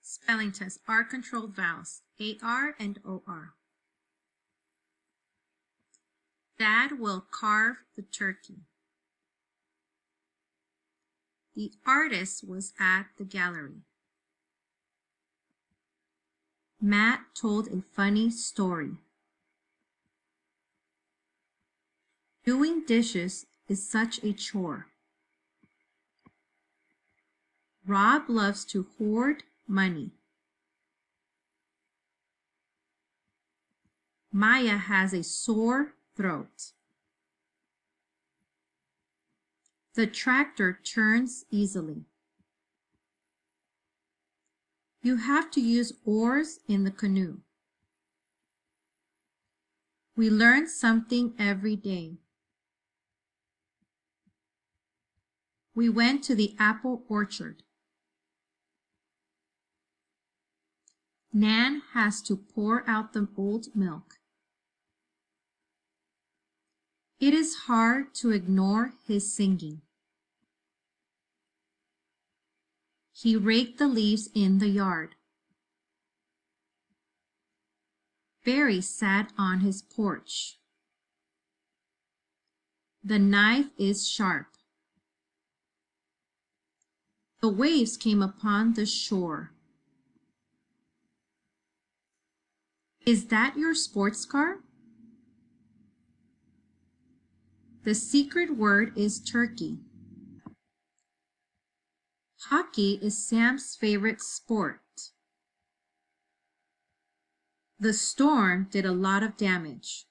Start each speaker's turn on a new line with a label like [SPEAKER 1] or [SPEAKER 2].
[SPEAKER 1] Spelling test. R-controlled vowels. A-R and O-R. Dad will carve the turkey. The artist was at the gallery. Matt told a funny story. Doing dishes is such a chore. Rob loves to hoard money. Maya has a sore throat. The tractor turns easily. You have to use oars in the canoe. We learn something every day. We went to the apple orchard. Nan has to pour out the old milk. It is hard to ignore his singing. He raked the leaves in the yard. Barry sat on his porch. The knife is sharp. The waves came upon the shore. Is that your sports car? The secret word is turkey. Hockey is Sam's favorite sport. The storm did a lot of damage.